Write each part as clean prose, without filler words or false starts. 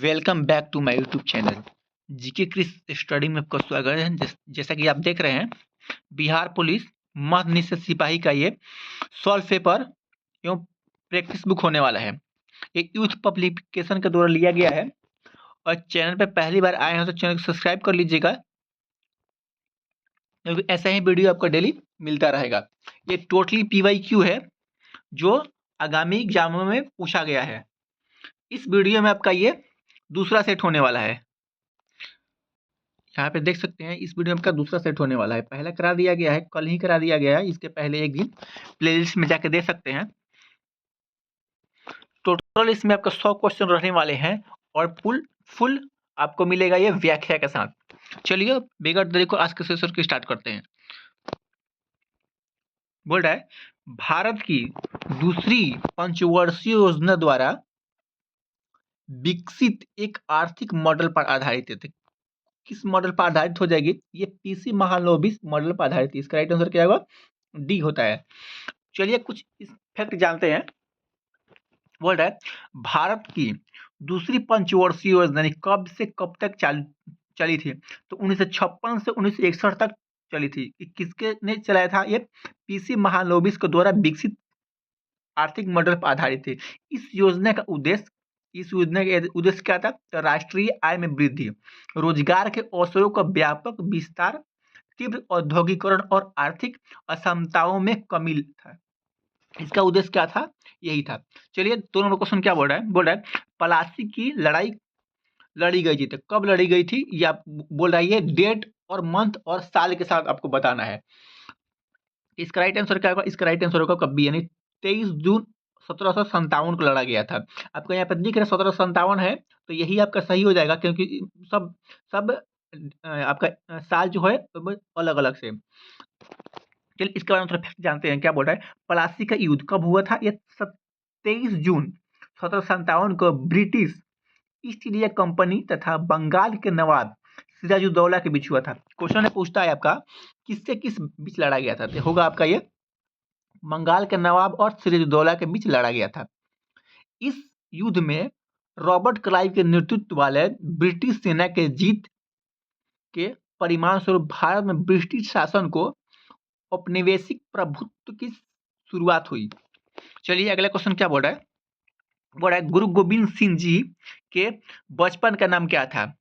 Welcome back to my YouTube channel GK Chris study में आपका स्वागत है। जैसा कि आप देख रहे हैं, बिहार पुलिस मध्य निषेध सिपाही का ये सॉल्व पेपर एवं प्रैक्टिस बुक होने वाला है। एक यूथ पब्लिकेशन के द्वारा लिया गया है और चैनल पे पहली बार आए हैं तो चैनल को सब्सक्राइब कर लीजिएगा, क्योंकि ऐसा ही वीडियो आपको डेली मिलता रहेगा। ये टोटली PYQ है जो आगामी एग्जामों में पूछा गया है। इस वीडियो में आपका ये दूसरा सेट होने वाला है। यहाँ पे देख सकते हैं, इस वीडियो में आपका दूसरा सेट होने वाला है। पहला करा दिया गया है, कल ही करा दिया गया है, इसके पहले एक दिन प्लेलिस्ट में जाके देख सकते हैं। टोटल इसमें आपका 100 क्वेश्चन रहने वाले हैं और फुल आपको मिलेगा ये व्याख्या के साथ। चलिए बगैर देरी को आज के सेशन की स्टार्ट करते हैं। बोल रहा है, भारत की दूसरी पंचवर्षीय योजना द्वारा विकसित एक आर्थिक मॉडल पर आधारित है। किस मॉडल पर आधारित हो जाएगी? ये पीसी महालनोबिस मॉडल पर आधारित है। इसका राइट आंसर क्या होगा? डी होता है। चलिए कुछ इस फैक्ट जानते हैं। बोल रहा है, भारत की दूसरी पंचवर्षीय योजना कब से कब तक चली थी? तो 1956 से 1961 तक चली थी। किसके ने चलाया था? ये पीसी महालनोबिस के द्वारा विकसित आर्थिक मॉडल पर आधारित है। इस योजना का उद्देश्य क्या था? तो राष्ट्रीय आय में वृद्धि, रोजगार के अवसरों का व्यापक विस्तार, तीव्र औद्योगिकरण और आर्थिक असमताओं में कमी था। इसका उद्देश्य क्या था? यही था। चलिए दो नंबर क्वेश्चन क्या बोल रहा है? बोल रहा है, प्लासी की लड़ाई लड़ी गई थी तो कब लड़ी गई थी? या बोल रहा है ये डेट और मंथ और साल के साथ आपको बताना है। इसका राइट आंसर क्या होगा? इसका राइट आंसर होगा कभी, यानी 23 जून 1757 को लड़ा गया था। आपको यहाँ पर दिख रहा है 1757 है, तो यही आपका सही हो जाएगा, क्योंकि सब सब आपका साल जो है अलग अलग से। चलिए इसके बारे में थोड़ा फैक्ट जानते हैं। क्या बोल रहा है? प्लासी का युद्ध कब हुआ था? ये 23 जून 1757 को ब्रिटिश ईस्ट इंडिया कंपनी तथा बंगाल के नवाब सिराजुद्दौला के बीच हुआ था। क्वेश्चन पूछता है आपका, किससे किस बीच लड़ा गया था? तो होगा आपका ये बंगाल के नवाब और सिराजुद्दौला के बीच लड़ा गया था। इस युद्ध में रॉबर्ट क्लाइव के नेतृत्व वाले ब्रिटिश सेना के जीत के परिणाम स्वरूप भारत में ब्रिटिश शासन को औपनिवेशिक प्रभुत्व की शुरुआत हुई। चलिए अगला क्वेश्चन क्या बोल रहा है? बोल रहा है, गुरु गोविंद सिंह जी के बचपन का नाम क्या था?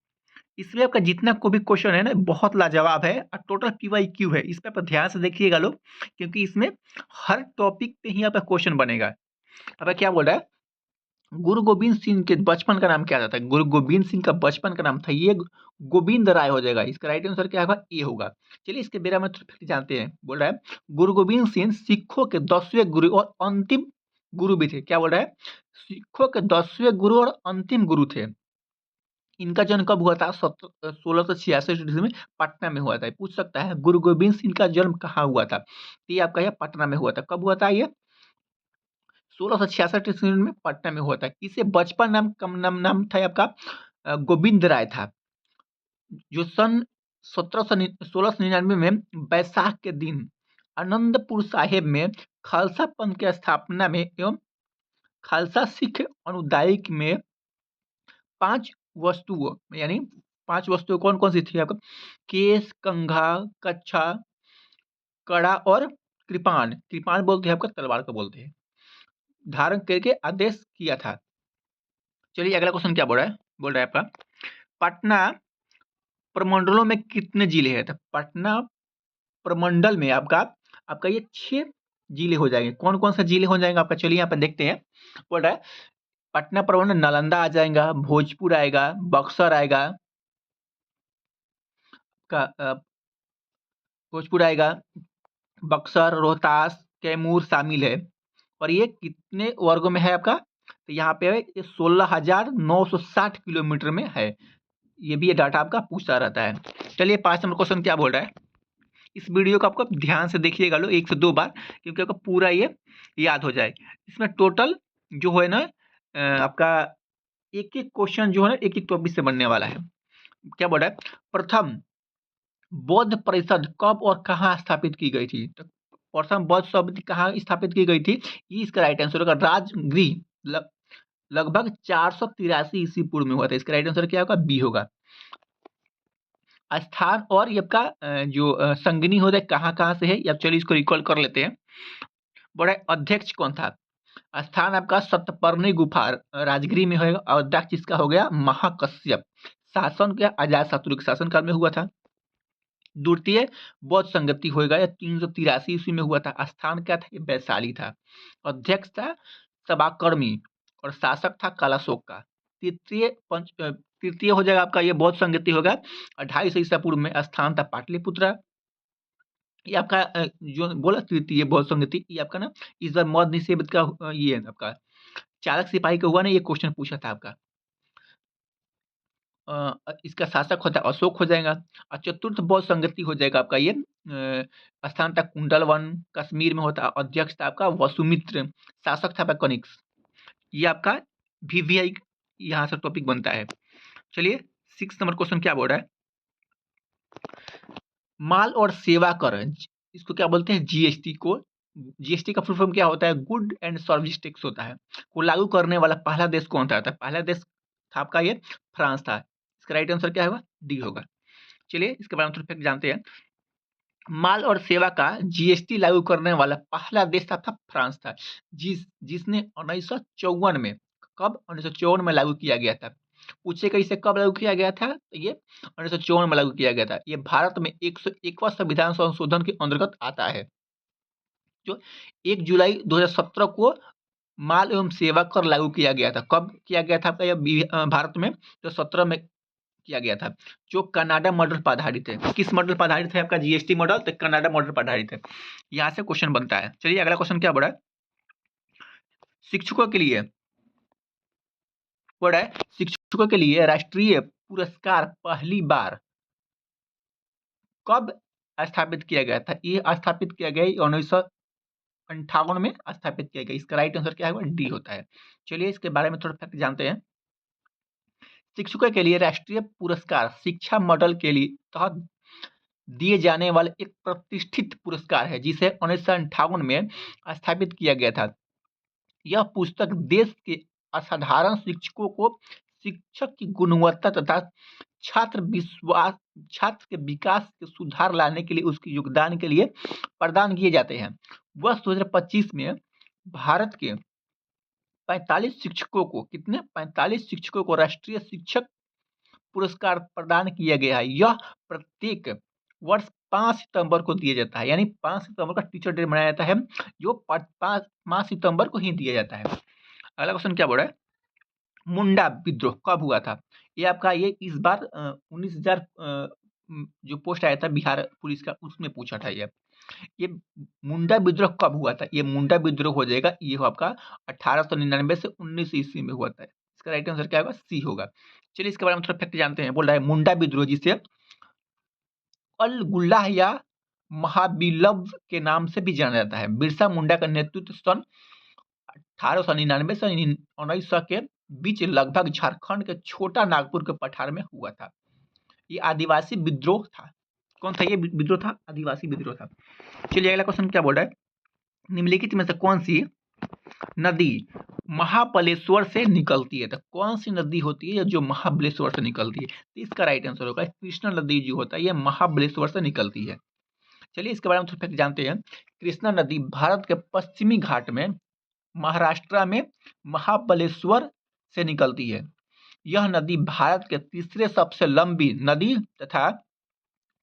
इसमें आपका जितना को भी क्वेश्चन है ना, बहुत लाजवाब है और टोटल PYQ है। इस पे आप ध्यान से देखिएगा लोग, क्योंकि इसमें हर टॉपिक पे ही आपका क्वेश्चन बनेगा। अब क्या बोल रहा है? गुरु गोविंद सिंह के बचपन का नाम क्या था? गुरु गोविंद सिंह का बचपन का नाम था ये गोविंद राय हो जाएगा। इसका राइट आंसर क्या होगा? ए होगा। चलिए इसके बारे में थोड़ा जानते हैं। बोल रहा है, गुरु गोविंद सिंह सिखों के 10वें गुरु और अंतिम गुरु भी थे। क्या बोल रहा है? सिखों के 10वें गुरु और अंतिम गुरु थे। इनका जन्म कब हुआ था? 1666 ईस्वी में पटना में हुआ था। पूछ सकता है गुरु गोविंद सिंह का जन्म कहाँ हुआ था? तो ये आपका यह पटना में हुआ था। कब हुआ था? ये 1666 ईस्वी में पटना में हुआ था। इसे बचपन नाम था आपका गोविंद राय था, जो सन 1699 में बैसाख के दिन आनंदपुर साहिब में खालसा पंथ की स्थापना में एवं खालसा सिख अनुदायिक में 5 वस्तुओं, यानी 5 वस्तुएं कौन कौन सी थी आपका? केस, कंघा, कच्छा, कड़ा और कृपाण। कृपाण बोलते हैं आपका तलवार को बोलते हैं, धारण करके आदेश किया था। चलिए अगला क्वेश्चन क्या बोल रहा है? बोल रहा है आपका, पटना प्रमंडलों में कितने जिले हैं? तो पटना प्रमंडल में आपका आपका ये 6 जिले हो जाएंगे। कौन कौन से जिले हो जाएंगे आपका? चलिए यहाँ पे देखते हैं। बोल रहा है, पटना प्रमंडल नालंदा आ जाएगा, भोजपुर आएगा, बक्सर आएगा, भोजपुर आएगा, बक्सर, रोहतास, कैमूर शामिल है। और ये कितने वर्गों में है आपका? तो यहाँ पे 16,960 किलोमीटर में है। ये भी ये डाटा आपका पूछता रहता है। चलिए 5 नंबर क्वेश्चन क्या बोल रहा है? इस वीडियो को आपको ध्यान से देखिएगा लो 1 से 2 बार, क्योंकि आपको पूरा ये याद हो जाए। इसमें टोटल जो है ना आपका एक एक क्वेश्चन जो है ना एक एक टॉपिक से बनने वाला है। क्या बोल रहा है? प्रथम बौद्ध परिषद कब और कहाँ स्थापित की गई थी? तो प्रथम बौद्ध समिति कहाँ स्थापित की गई थी? ये इसका राइट आंसर होगा राजगृह लगभग 483 ईस्वी पूर्व में हुआ था। इसका राइट आंसर क्या होगा? बी होगा। स्थान और ये आपका जो संगनी होता है कहाँ-कहाँ से है? या चलिए इसको रिकॉल कर लेते हैं। बोला अध्यक्ष कौन था? स्थान आपका सतपर्णी गुफा राजगिरी में होगा और अध्यक्ष इसका हो गया महाकश्यप। शासन क्या? अजातशत्रु के शासनकाल में हुआ था। द्वितीय बौद्ध संगति होगा या 383 ईस्वी में हुआ था। स्थान क्या था? ये वैशाली था। अध्यक्ष था सभाकर्मी और शासक था कालाशोक का। तृतीय हो जाएगा आपका ये बौद्ध संगति होगा 250 ईसा पूर्व में। स्थान था पाटलिपुत्रा। ये आपका जो बोला तृतीय बौद्ध संगति, ये आपका ना इस बार मौर्य निषेध का ये है आपका चालक सिपाही का हुआ ना, ये क्वेश्चन पूछा था आपका। इसका शासक होता है अशोक हो जाएगा। और चतुर्थ बौद्ध संगति हो जाएगा आपका ये स्थान था कुंडलवन कश्मीर में होता है। अध्यक्ष था आपका वसुमित्र। शासक था आपका कनिष्क। ये आपका वीवीआई यहाँ से टॉपिक बनता है। चलिए 6 नंबर क्वेश्चन क्या बोल रहा है? माल और सेवा कर, इसको क्या बोलते हैं? जीएसटी को। जीएसटी का फुल फॉर्म क्या होता है? गुड एंड सर्विस टैक्स होता है। को लागू करने वाला पहला देश कौन था? पहला देश था आपका ये फ्रांस था। इसका राइट आंसर क्या होगा? डी होगा। चलिए इसके बारे में थोड़ा फैक्ट जानते हैं। माल और सेवा का जीएसटी लागू करने वाला पहला देश था फ्रांस था, जिसने 1954 में, कब? 1954 में लागू किया गया था। पूछेगा इसे कब लागू किया गया था? तो ये 1954 में लागू किया गया था। ये भारत में 101वां संविधान संशोधन के अंतर्गत आता है। जो 1 जुलाई 2017 को माल एवं सेवा कर लागू किया गया था। कब किया गया था आपका यह भारत में? तो 17 में किया गया था, जो कनाडा मॉडल पर आधारित है। किस मॉडल पर आधारित है आपका जीएसटी मॉडल? तो कनाडा मॉडल पर आधारित है। यहाँ से क्वेश्चन बनता है। चलिए अगला क्वेश्चन क्या बोला है? शिक्षकों के लिए बोला है, शिक्षकों के लिए राष्ट्रीय पुरस्कार पहली बार कब स्थापित किया गया था? ये स्थापित किया गया 1958 में स्थापित किया गया। इसका राइट आंसर क्या है? डी होता है। चलिए इसके बारे में थोड़ा फैक्ट जानते हैं। शिक्षकों के लिए राष्ट्रीय पुरस्कार शिक्षा मॉडल के लिए तहत दिए जाने वाले एक प्रतिष्ठित पुरस्कार है, जिसे 1958 में स्थापित किया गया था। यह पुस्तक देश के असाधारण शिक्षकों को शिक्षक की गुणवत्ता तथा छात्र के विकास के सुधार लाने के लिए उसके योगदान के लिए प्रदान किए जाते हैं। वर्ष 2025 में भारत के 45 शिक्षकों को, कितने? 45 शिक्षकों को राष्ट्रीय शिक्षक पुरस्कार प्रदान किया गया है। यह प्रत्येक वर्ष 5 सितंबर को दिया जाता है, यानी 5 सितंबर का टीचर डे मनाया जाता है, जो 5 सितंबर को ही दिया जाता है। अगला क्वेश्चन क्या बोल रहा है? मुंडा विद्रोह कब हुआ था? ये आपका ये इस बार 19,000 जो पोस्ट आया था बिहार पुलिस का, उसमें पूछा था। ये मुंडा विद्रोह कब हुआ था? ये मुंडा विद्रोह हो जाएगा, ये हो आपका 1899 से 19 ईस्वी में हुआ था। इसका राइट आंसर क्या होगा? सी होगा। चलिए इसके बारे में थोड़ा फैक्ट जानते हैं। बोल रहा है मुंडा विद्रोह, जिसे अल गुल्लाह या महाबिलव के नाम से भी जाना जाता है, बिरसा मुंडा का नेतृत्व सन 1899 से 1900 के बीच लगभग झारखंड के छोटा नागपुर के पठार में हुआ था। ये आदिवासी विद्रोह था। कौन था ये विद्रोह? था आदिवासी विद्रोह था। चलिए अगला क्वेश्चन क्या बोल रहा है? निम्नलिखित में से कौन सी नदी महाबलेश्वर से निकलती है? तो कौन सी नदी होती है जो महाबलेश्वर से निकलती है? तो इसका राइट आंसर होगा कृष्णा नदी जो होता है, ये महाबलेश्वर से निकलती है। चलिए इसके बारे में थोड़ा जानते हैं। कृष्णा नदी भारत के पश्चिमी घाट में महाराष्ट्र में महाबलेश्वर से निकलती है। यह नदी भारत के तीसरे सबसे लंबी नदी तथा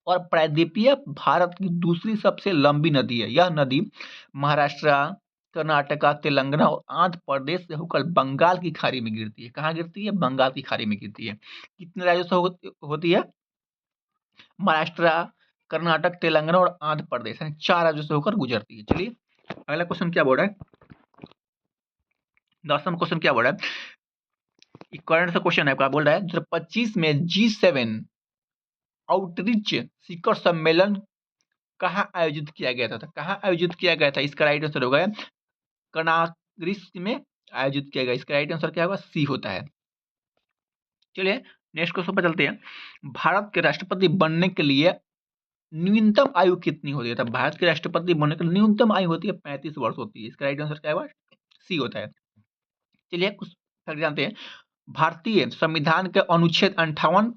और प्रायद्वीपीय भारत की दूसरी सबसे लंबी नदी है। यह नदी महाराष्ट्र, कर्नाटका, तेलंगाना और आंध्र प्रदेश से होकर बंगाल की खाड़ी में गिरती है। कहाँ गिरती है? बंगाल की खाड़ी में गिरती है। कितने राज्यों से होती है? महाराष्ट्र, कर्नाटक, तेलंगाना और आंध्र प्रदेश, यानी 4 राज्यों से होकर गुजरती है। चलिए अगला क्वेश्चन क्या बोल रहा है? 10वां क्वेश्चन क्या बोल रहा है? करंट सा क्वेश्चन है आपका। बोल रहा है 2025 में G7 आउटरीच शिखर सम्मेलन कहाँ आयोजित किया गया था? कहाँ आयोजित किया गया था? इसका राइट आंसर होगा कनाग्रिस में आयोजित किया गया। इसका राइट आंसर क्या होगा? सी होता है। चलिए नेक्स्ट क्वेश्चन पर चलते हैं। भारत के राष्ट्रपति बनने के लिए न्यूनतम आयु कितनी होती है? तो भारत के राष्ट्रपति बनने के लिए न्यूनतम आयु होती है 35 वर्ष होती है। इसका राइट आंसर क्या होगा? सी होता है। चलिए कुछ फैक्ट जानते हैं। भारतीय संविधान के अनुच्छेद 58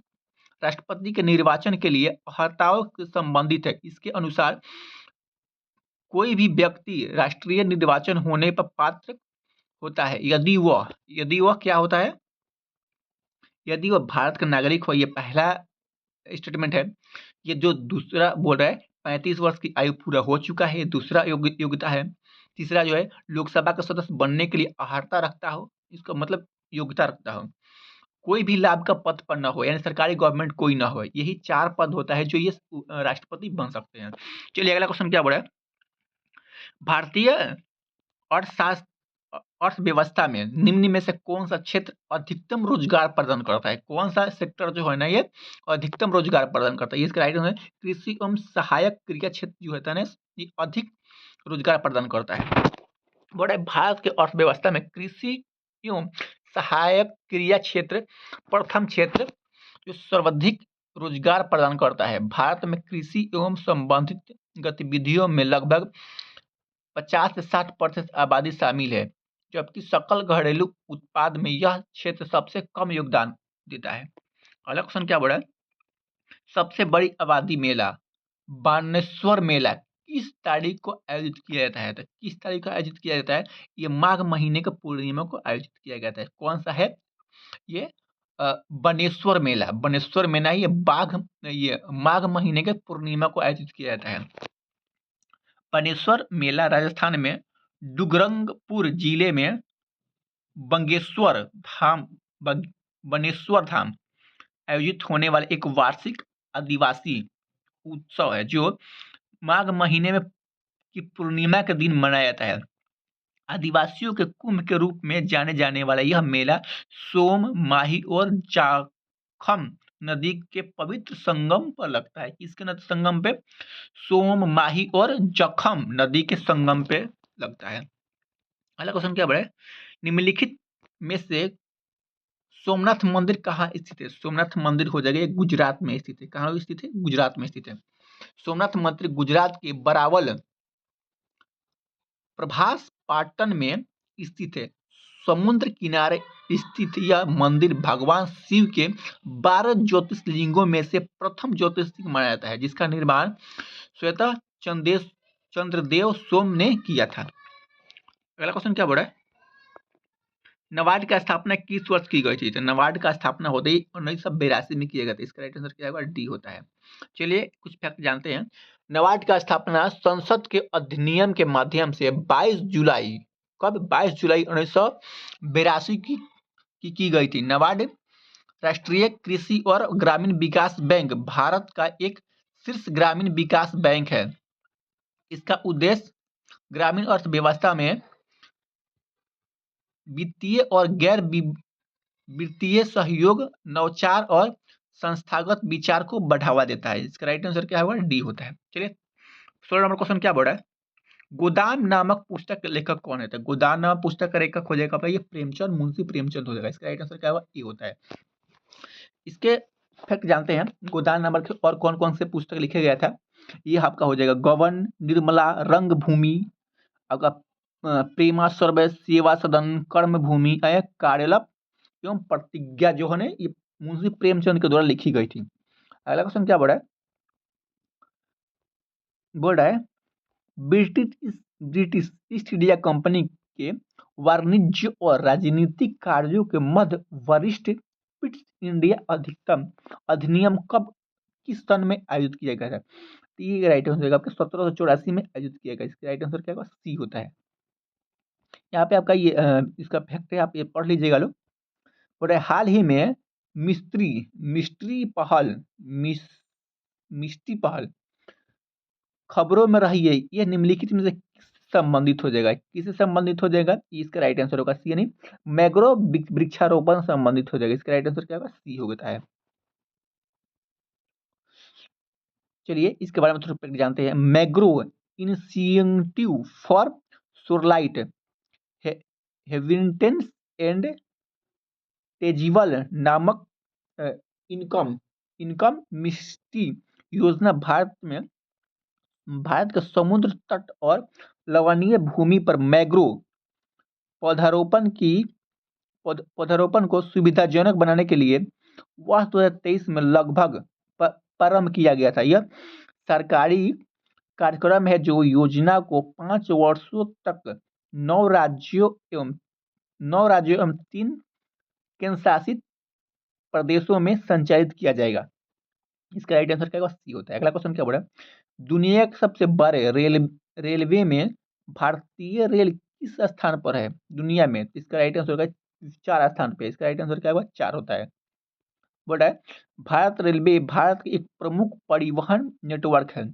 राष्ट्रपति के निर्वाचन के लिए अर्हताओं से संबंधित है। इसके अनुसार कोई भी व्यक्ति राष्ट्रीय निर्वाचन होने पर पात्र होता है यदि वह क्या होता है, यदि वह भारत का नागरिक हो। ये पहला स्टेटमेंट है। ये जो दूसरा बोल रहा है 35 वर्ष की आयु पूरा हो चुका है, ये दूसरा योग्यता है। तीसरा जो है लोकसभा का सदस्य बनने के लिए अर्हता रखता हो, इसका मतलब योग्यता रखता हो। कोई भी लाभ का पद पर न हो, यानी सरकारी गवर्नमेंट कोई ना हो। यही 4 पद होता है जो ये राष्ट्रपति बन सकते हैं। चलिए अगला क्वेश्चन क्या बोला है। भारतीय अर्थशास्त्र अर्थव्यवस्था में निम्न में से कौन सा क्षेत्र अधिकतम रोजगार प्रदान करता है। कौन सा सेक्टर जो है ना ये अधिकतम रोजगार प्रदान करता है। इसका राइट आंसर है कृषि एवं सहायक क्रिया क्षेत्र जो होता है ना ये अधिक रोजगार प्रदान करता है। बोला भारत के अर्थव्यवस्था में कृषि एवं सहायक क्रिया क्षेत्र प्रथम क्षेत्र जो सर्वाधिक रोजगार प्रदान करता है। भारत में कृषि एवं संबंधित गतिविधियों में लगभग 50 से 60% आबादी शामिल है, जबकि सकल घरेलू उत्पाद में यह क्षेत्र सबसे कम योगदान देता है। अगला क्वेश्चन क्या बोला है। सबसे बड़ी आबादी मेला बानेश्वर मेला किस तारीख को आयोजित किया जाता है। तो किस तारीख को आयोजित किया जाता है, ये माघ महीने के पूर्णिमा को आयोजित किया जाता है। कौन सा है ये बनेश्वर मेला ये माघ महीने के पूर्णिमा को आयोजित किया जाता है। बनेश्वर मेला राजस्थान में डूंगरपुर जिले में बनेश्वर धाम आयोजित होने वाले एक वार्षिक आदिवासी उत्सव है जो माघ महीने में की पूर्णिमा के दिन मनाया जाता है। आदिवासियों के कुंभ के रूप में जाने जाने वाला यह मेला सोम, माही और जाखम नदी के पवित्र संगम पर लगता है। किसके नदी संगम पे, सोम, माही और जखम नदी के संगम पे लगता है। अगला क्वेश्चन क्या बढ़े। निम्नलिखित में से सोमनाथ मंदिर कहाँ स्थित है। सोमनाथ मंदिर हो जाएगा गुजरात में स्थित है। कहाँ स्थित है, गुजरात में स्थित है। सोमनाथ मंदिर गुजरात के बरावल प्रभास पाटन में स्थित है। समुद्र किनारे स्थित यह मंदिर भगवान शिव के 12 ज्योतिर्लिंगों में से प्रथम ज्योतिर्लिंग माना जाता है, जिसका निर्माण स्वतः चंद्रदेव सोम ने किया था। अगला क्वेश्चन क्या बोला है। नबार्ड की स्थापना किस वर्ष की गई थी। तो नबार्ड का स्थापना होते ही 1982 में किया गया था। इसका राइट आंसर क्या होगा, डी होता है। चलिए कुछ फैक्ट जानते हैं। नबार्ड का स्थापना संसद के अधिनियम के माध्यम से 22 जुलाई 1982 की गई थी। नबार्ड राष्ट्रीय कृषि और ग्रामीण विकास बैंक भारत का एक शीर्ष ग्रामीण विकास बैंक है। इसका उद्देश्य ग्रामीण अर्थव्यवस्था में वित्तीय और गैर वित्तीय सहयोग, नवाचार और संस्थागत विचार को बढ़ावा देता है। इसका राइट आंसर क्या होगा, डी होता है। चलिए 16 नंबर क्वेश्चन क्या बोल रहा है। गोदान नामक पुस्तक के लेखक कौन है। तो गोदान नामक पुस्तक का लेखक हो जाएगा ये प्रेमचंद, मुंशी प्रेमचंद हो जाएगा। इसका राइट आंसर क्या होगा, ए होता है। इसके फैक्ट जानते हैं। गोदान नामक के और कौन कौन से पुस्तक लिखे गया था। ये आपका हो जाएगा गबन, निर्मला, रंगभूमि, आपका प्रेमा सर्व, सेवा सदन, कर्म भूमि, कार्यलप एवं प्रतिज्ञा जो है ना ये मुंशी प्रेमचंद के द्वारा लिखी गई थी। अगला क्वेश्चन क्या बोल रहा है। ब्रिटिश ईस्ट इंडिया कंपनी के वाणिज्य और राजनीतिक कार्यों के मध्य वरिष्ठ ईस्ट इंडिया अधिनियम कब किस सन में आयोजित किया गया था। ये राइट आंसर होगा आपके 1784 में आयोजित किया गया। इसका राइट आंसर क्या होगा, सी होता है। यहाँ पे आपका ये इसका फैक्ट है, आप ये पढ़ लीजिएगा लोग। बोल रहे हाल ही में मिस्ट्री पहल खबरों में रही है। यह निम्नलिखित में से संबंधित हो जाएगा। किससे संबंधित हो जाएगा, इसका राइट आंसर होगा सी, यानी मैग्रो वृक्षारोपण संबंधित हो जाएगा। इसका राइट आंसर क्या होगा, सी होता है। चलिए इसके बारे में थोड़ा जानते हैं। मैग्रो इनिशिएटिव फॉर शोरलाइट हेबिटेट्स एंड तेजिबल नामक इनकम मिस्ट्री योजना भारत के समुद्र तट और लवणीय भूमि पर मैग्रो पौधारोपण की पौधारोपण को सुविधाजनक बनाने के लिए वर्ष 2023 में लगभग प्रारंभ किया गया था। यह सरकारी कार्यक्रम है जो योजना को 5 वर्षों तक 9 राज्यों एवं 3 केंद्र शासित प्रदेशों में संचालित किया जाएगा। इसका राइट आंसर क्या होगा? सी होता है। अगला क्वेश्चन क्या बोला? दुनिया के सबसे बड़े रेलवे में भारतीय रेल किस स्थान पर है दुनिया में? इसका राइट आंसर होगा 4 स्थान पे। इसका राइट आंसर क्या होगा? 4 होता है। बोला है भारत रेलवे भारत की एक प्रमुख परिवहन नेटवर्क है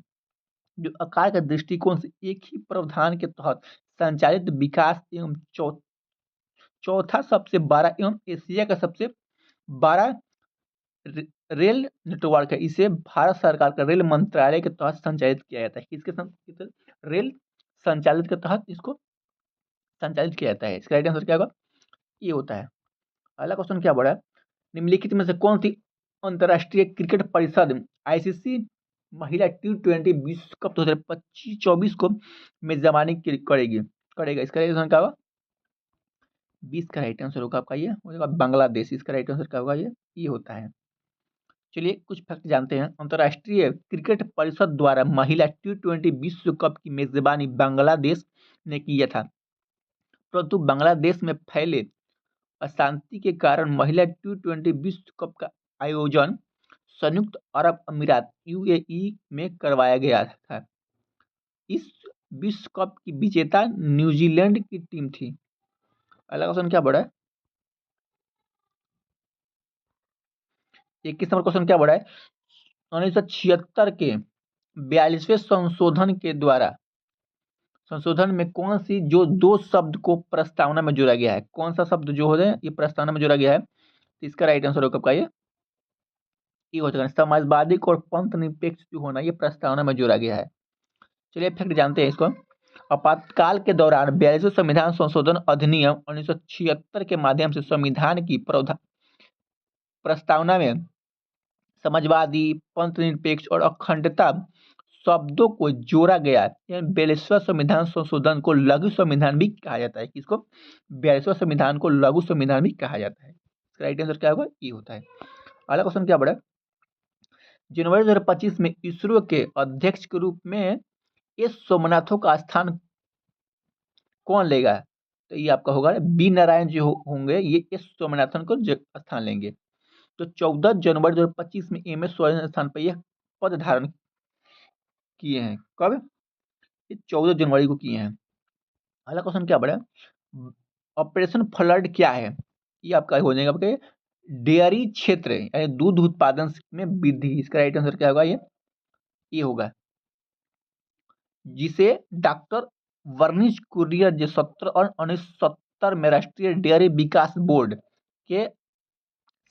जो आकार के दृष्टिकोण से एक ही प्रावधान के तहत संचालित विकास एवं चौथा सबसे बड़ा एवं एशिया का सबसे बड़ा रेल नेटवर्क है। इसे भारत सरकार का रेल मंत्रालय के तहत संचालित किया जाता है। किसके रेल संचालित के तहत इसको संचालित किया जाता है। इसका राइट आंसर क्या होगा? ये होता है। अगला क्वेश्चन क्या बोला? निम्नलिखित में से कौन सी अंतर्राष्ट्रीय क्रिकेट परिषद आईसीसी महिला T20 विश्व कप 2025-24 को मेजबानी करेगा? इसका राइट आंसर क्या होगा? 20 का राइट आंसर होगा आपका ये हो जाएगा बांग्लादेश। इसका राइट आंसर क्या होगा? ये होता है। चलिए कुछ फैक्ट जानते हैं। अंतर्राष्ट्रीय क्रिकेट परिषद द्वारा महिला T20 विश्व कप की मेजबानी बांग्लादेश ने किया था, परंतु बांग्लादेश में फैले अशांति के कारण महिला T20 विश्व कप का आयोजन संयुक्त अरब अमीरात UAE में करवाया गया था। इस विश्व कप की विजेता न्यूजीलैंड की टीम थी। अगला क्वेश्चन क्या बढ़ा है? 21 नंबर क्वेश्चन क्या बढ़ा है? 1976 के 42वें संशोधन में कौन सी जो 2 शब्द को प्रस्तावना में जोड़ा गया है? कौन सा शब्द जो हो ये प्रस्तावना में जोड़ा गया है? तो इसका राइट आंसर होगा आपका ये हो जाएगा समाजवादी और पंथ निरपेक्ष जो होना ये प्रस्तावना में जोड़ा गया है। चलिए फैक्ट जानते हैं इसको। आपातकाल के दौरान 42वें संविधान संशोधन अधिनियम 1976 के माध्यम से संविधान की प्रस्तावना में समाजवादी, पंथ निरपेक्ष और अखंडता शब्दों को जोड़ा गया। 42वां संविधान संशोधन को लघु संविधान भी कहा जाता है। किसको? 42वां संविधान को लघु संविधान भी कहा जाता है। राइट आंसर क्या होगा? ये होता है। अगला क्वेश्चन क्या बढ़ा? जनवरी 2025 में इसरो के अध्यक्ष के रूप में एस सोमनाथो का स्थान कौन लेगा? तो ये आपका होगा बी नारायण जो होंगे ये एस सोमनाथन को स्थान लेंगे। तो 14 जनवरी 2025 में एम एस स्वामी स्थान पर यह पद धारण किए हैं। कब? ये 14 जनवरी को किए हैं। अगला क्वेश्चन क्या बढ़ा? ऑपरेशन फ्लड क्या है? ये आपका हो जाएगा आपके डेयरी क्षेत्र यानी दूध उत्पादन में वृद्धि। इसका राइट आंसर क्या होगा? ये होगा जिसे डॉक्टर वर्निश कुरियर जो 17 और 1970 में राष्ट्रीय डेयरी विकास बोर्ड के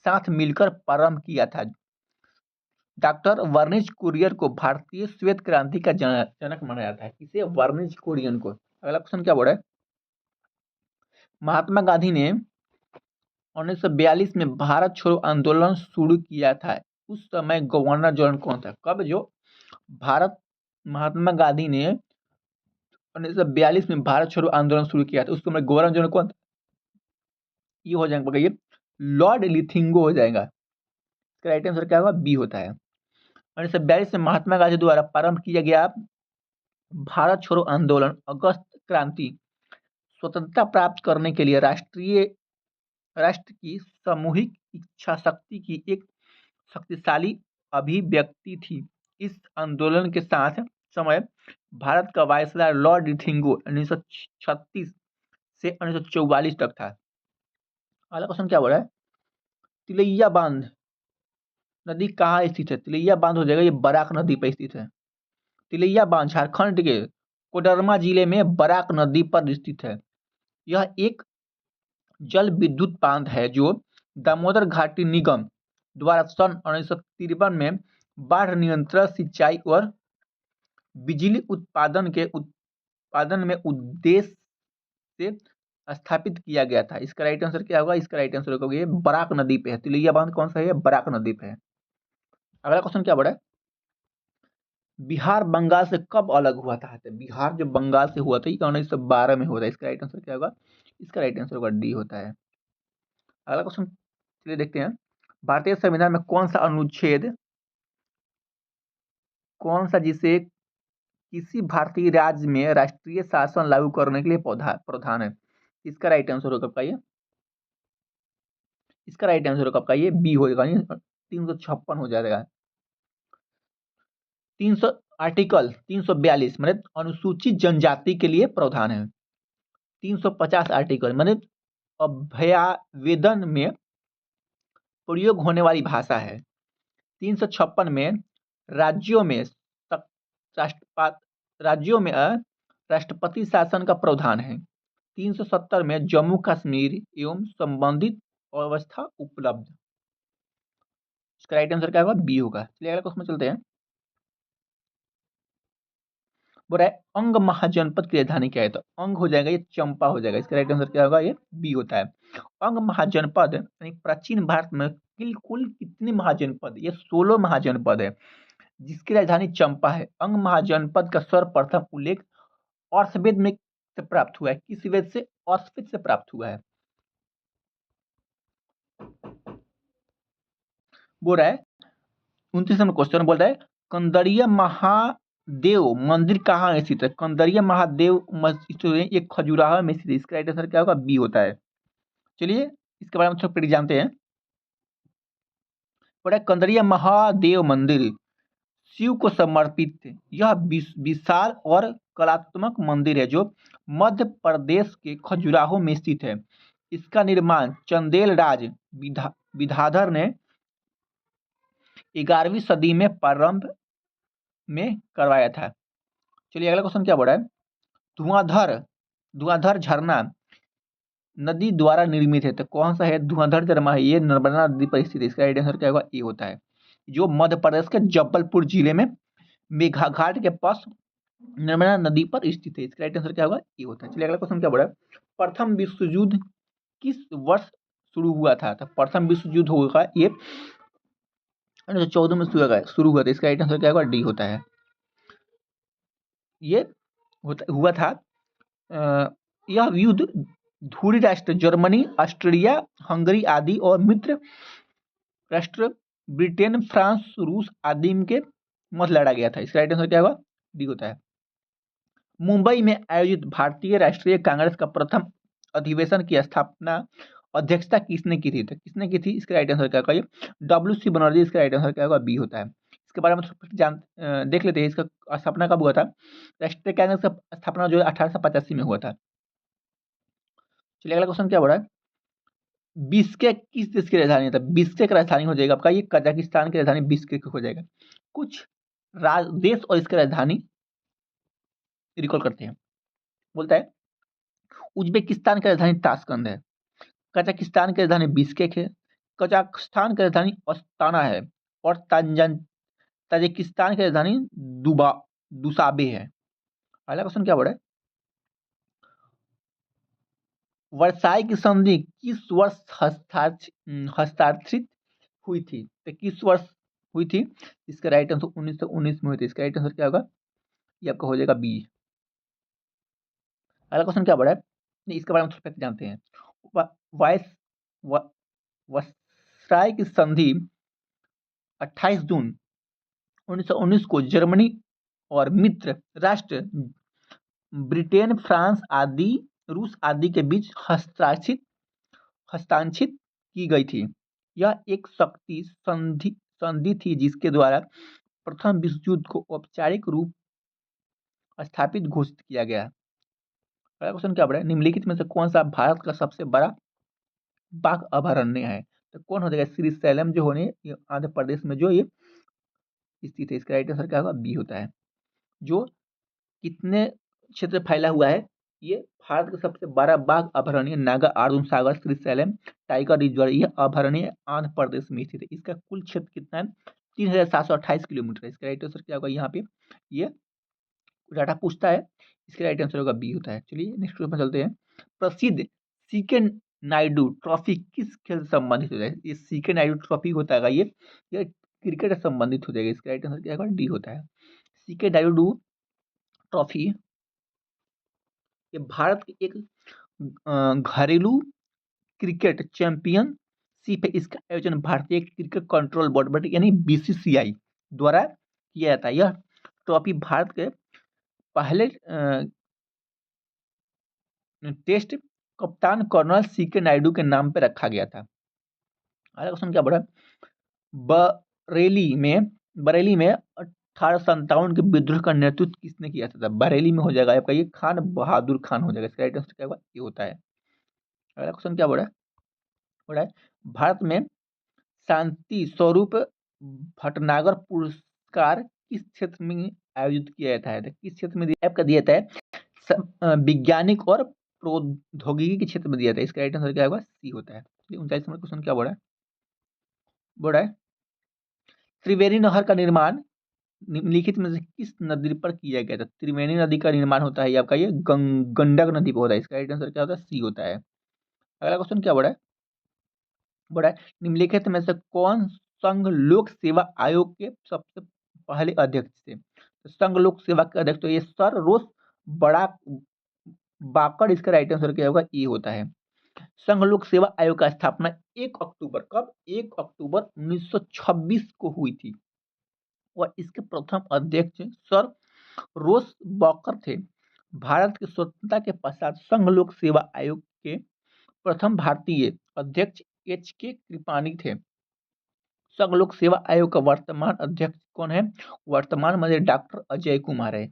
साथ मिलकर प्रारंभ किया था। डॉक्टर वर्निश कुरियर को भारतीय श्वेत क्रांति का जनक माना जाता है। किसे? वर्निश कुरियन को। अगला क्वेश्चन क्या बोला है? महात्मा गांधी ने 1942 में भारत छोड़ो आंदोलन शुरू किया था। उस समय गवर्नर जनरल कौन था? कब जो महात्मा गांधी ने 1942 में भारत छोड़ो आंदोलन शुरू किया था उस समय गवर्नर जनरल कौन था? ये हो जाएगा ये लॉर्ड लिथिंगो हो जाएगा। इसका राइट आंसर क्या होगा? बी होता है। 1942 में महात्मा गांधी द्वारा प्रारंभ किया गया भारत छोड़ो आंदोलन अगस्त क्रांति स्वतंत्रता प्राप्त करने के लिए राष्ट्र की सामूहिक इच्छा शक्ति की एक शक्तिशाली अभिव्यक्ति थी। इस आंदोलन के साथ समय भारत का वायसराय लॉर्ड लिथिंगो 1936 से 1944 तक था। अगला क्वेश्चन क्या बोल रहा है? तिलैया बांध नदी कहाँ स्थित है? तिलैया बांध हो जाएगा ये बराक नदी पर स्थित है। तिलैया बांध झारखंड के कोडरमा जिले में बराक नदी पर स्थित है। यह एक जल विद्युत बांध है जो दामोदर घाटी निगम द्वारा सन 1953 में बाढ़ नियंत्रण सिंचाई और बिजली उत्पादन में उद्देश्य से स्थापित किया गया था। इसका राइट आंसर क्या होगा? इसका राइट आंसर होगा ये बराक नदी पे है। तिलैया बांध कौन सा है? बराक नदी पे है। अगला क्वेश्चन क्या बढ़ा? बिहार बंगाल से कब अलग हुआ था? तो बिहार जो बंगाल से हुआ था ये 1912 में हुआ था। इसका राइट आंसर क्या होगा? इसका राइट आंसर होगा डी होता है। अगला क्वेश्चन चलिए देखते हैं। भारतीय संविधान में कौन सा अनुच्छेद, कौन सा जिसे किसी भारतीय राज्य में राष्ट्रीय शासन लागू करने के लिए प्रावधान है? इसका राइट आंसर होगा आपका ये, इसका राइट आंसर होगा आपका ये बी होगा, 356 हो जाएगा। 300 आर्टिकल 342 मतलब अनुसूचित जनजाति के लिए प्रावधान है। 350 आर्टिकल मतलब अभ्यावेदन में प्रयोग होने वाली भाषा है। 356 में राज्यों में राज्यों में राष्ट्रपति शासन का प्रावधान है। 370 में जम्मू कश्मीर एवं संबंधित अवस्था उपलब्ध। इसका राइट आंसर क्या होगा? बी होगा। चलिए अगला क्वेश्चन में चलते हैं। बोल रहा है अंग महाजनपद की राजधानी क्या है? तो अंग हो जाएगा ये चंपा हो जाएगा। इसका राइट आंसर क्या होगा? ये बी होता है। अंग महाजनपद यानी प्राचीन भारत में कुल कितने महाजनपद? ये 16 महाजनपद है जिसकी राजधानी चंपा है। अंग महाजनपद का सर्वप्रथम उल्लेख अर्थवेद में से प्राप्त हुआ है। किस वेद से? अर्थवेद से प्राप्त हुआ है। बोल रहा है 29 नंबर क्वेश्चन बोल रहा है कंदरिया महादेव मंदिर कहाँ स्थित है? कंदरिया महादेव मस्जिद ये खजुराहो में स्थित है। इसका राइट आंसर क्या होगा? बी होता है। चलिए इसके बारे में थोड़ा पढ़ी जानते हैं। बोला कंदरिया महादेव मंदिर शिव को समर्पित यह विशाल और कलात्मक मंदिर है जो मध्य प्रदेश के खजुराहो में स्थित है। इसका निर्माण चंदेल राज विद्याधर ने 11वीं सदी में प्रारंभ में करवाया था। चलिए अगला क्वेश्चन क्या बोल रहा है? धुआंधार झरना नदी द्वारा निर्मित है। तो कौन सा है धुआंधार झरना? है ये नर्मदा नदी पर स्थित है। इसका राइट आंसर क्या होगा? ए होता है। जो मध्य प्रदेश के जबलपुर जिले में मेघाघाट के पास नर्मदा नदी पर स्थित है। इसका राइट आंसर क्या होगा? ए होता है। चलिए अगला क्वेश्चन क्या बोल रहा है? प्रथम विश्व युद्ध किस वर्ष शुरू हुआ था? तो प्रथम विश्व युद्ध होगा ये 1914 में शुरू हुआ था। इसका राइट आंसर क्या होगा? डी होता है। ये हुआ था यह युद्ध धुरी राष्ट्र जर्मनी, ऑस्ट्रिया, हंगरी आदि और मित्र राष्ट्र ब्रिटेन, फ्रांस, रूस आदि के मध्य लड़ा गया था। इसका राइट आंसर क्या होगा? डी होता है। मुंबई में आयोजित भारतीय राष्ट्रीय कांग्रेस का प्रथम अधिवेशन की स्थापना अध्यक्षता किसने की थी? तो किसने की थी? इसका राइट आंसर क्या होगा? डब्ल्यू.सी. बनर्जी। इसका राइट आंसर क्या होगा? बी होता है। इसके बारे में देख लेते हैं। इसका स्थापना कब हुआ था? राष्ट्रीय कांग्रेस का स्थापना जो 1885 में हुआ था। चलिए अगला क्वेश्चन क्या बोल रहा है? बिस्केक किस देश की राजधानी था? बिस्केक राजधानी हो जाएगा आपका ये कजाकिस्तान की राजधानी बिस्केक हो जाएगा। कुछ देश और इसकी राजधानी रिकॉल करते हैं। बोलता है उज्बेकिस्तान की राजधानी ताशकंद है, कजाकिस्तान की राजधानी बिस्केक है, कजाकिस्तान की राजधानी अस्ताना है और ताजिकिस्तान की राजधानी दुसाबे है। अगला क्वेश्चन क्या बोल रहा है? वर्साई की संधि किस वर्ष हस्ताक्षरित हुई थी? तो किस वर्ष हुई थी? इसका राइट आंसर 1919 में हुई थी। इसका राइट आंसर क्या होगा? ये आपका हो जाएगा बी। अगला क्वेश्चन क्या बोल रहा है? नहीं, इसके बारे में थोड़ा जानते हैं। वाइस वर्साई की संधि 28 जून 1919 को जर्मनी और मित्र राष्ट्र ब्रिटेन, फ्रांस आदि रूस आदि के बीच हस्ताक्षरित की गई थी। यह एक शक्ति संधि थी जिसके द्वारा प्रथम विश्व युद्ध को औपचारिक रूप स्थापित घोषित किया गया। अगला क्वेश्चन क्या बोल रहा है? निम्नलिखित में से कौन सा भारत का सबसे बड़ा बाघ अभयारण्य है? तो कौन हो जाएगा? श्री सैलम जो होने आंध्र प्रदेश में जो ये स्थित है। इसका राइट आंसर क्या होगा? बी होता है। जो कितने क्षेत्र फैला हुआ है? ये भारत का सबसे बड़ा बाघ अभयारण्य नागा अर्जुन सागर श्रीशैलम टाइगर रिजर्व यह अभयारण्य आंध्र प्रदेश में स्थित है। इसका कुल क्षेत्र कितना है? 3728 किलोमीटर। इसका राइट आंसर क्या होगा? यहाँ पे ये डाटा पूछता है। इसका राइट आंसर होगा बी होता है। चलिए नेक्स्ट क्वेश्चन चलते हैं। प्रसिद्ध सीके नायडू ट्रॉफी किस खेल से संबंधित हो जाएगा? ये सीके नायडू ट्रॉफी होता है ये क्रिकेट से संबंधित हो जाएगा। इसका राइट आंसर क्या होगा? डी होता है। सीके नायडू ट्रॉफी ये भारत की एक घरेलू क्रिकेट चैंपियनशिप है, इसका आयोजन भारतीय क्रिकेट कंट्रोल बोर्ड यानी बीसीसीआई द्वारा किया जाता है। यह ट्रॉफी भारत के पहले टेस्ट कप्तान कर्नल सीके नायडू के नाम पे रखा गया था। अगला क्वेश्चन क्या बोला, बरेली में 1857 के विद्रोह का नेतृत्व किसने किया था? बरेली में हो जाएगा आपका ये खान बहादुर खान हो जाएगा। इसका राइट आंसर क्या होगा? ये होता है। अगला क्वेश्चन क्या बोला है भारत में शांति स्वरूप भटनागर पुरस्कार किस क्षेत्र में आयोजित किया जाता है? किस क्षेत्र में आपका दिया जाता है? वैज्ञानिक और प्रौद्योगिकी के क्षेत्र में दिया जाता है। इसका राइट आंसर क्या होगा? सी होता है। 39 नंबर क्वेश्चन क्या बोला है त्रिवेणी नहर का निर्माण निम्नलिखित में से किस नदी पर किया गया था? त्रिवेणी नदी का निर्माण होता है आपका ये गंडक नदी पर होता है। इसका राइट आंसर क्या होता है? सी होता है। अगला क्वेश्चन क्या बोला है निम्नलिखित में से कौन संघ लोक सेवा आयोग के सबसे पहले अध्यक्ष थे? तो संघ लोक सेवा के अध्यक्ष तो ये सर रोस बड़ा बाकड़। इसका राइट आंसर क्या होगा? ई होता है। संघ लोक सेवा आयोग का स्थापना 1 अक्टूबर कब? 1 अक्टूबर 1926 को हुई थी और इसके प्रथम अध्यक्ष सर रोस बॉकर थे। भारत की स्वतंत्रता के पश्चात संघ लोक सेवा आयोग के प्रथम भारतीय अध्यक्ष H.K. कृपाणी थे। संघ लोक सेवा आयोग का वर्तमान अध्यक्ष कौन है? वर्तमान में डॉक्टर अजय कुमार है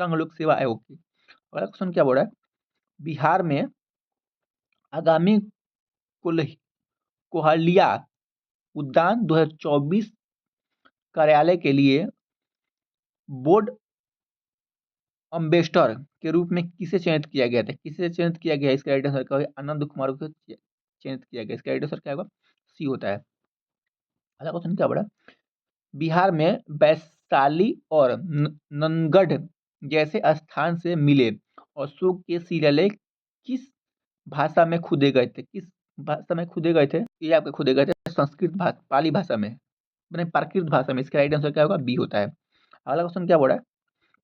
संघ लोक सेवा आयोग के। अगला क्वेश्चन क्या बोल रहा है बिहार में आगामी कोहलिया उद्यान 2024 कार्यालय के लिए बोर्ड अम्बेसडर के रूप में किसे चयनित किया गया था? किसे चयनित किया गया? इसका राइट आंसर क्या होगा? आनंद कुमार को चयनित किया गया। इसका राइट आंसर क्या होगा? सी होता है। अगला क्वेश्चन क्या बोला बिहार में वैशाली और नंदगढ़ जैसे स्थान से मिले अशोक के शिलालेख किस भाषा में खुदे गए थे? किस भाषा में खुदे गए थे? ये आपके खुदे गए थे संस्कृत भाषा, पाली भाषा में, प्राकृत भाषा में। इसका राइट आंसर क्या होगा? बी होता है। अगला क्वेश्चन क्या बोला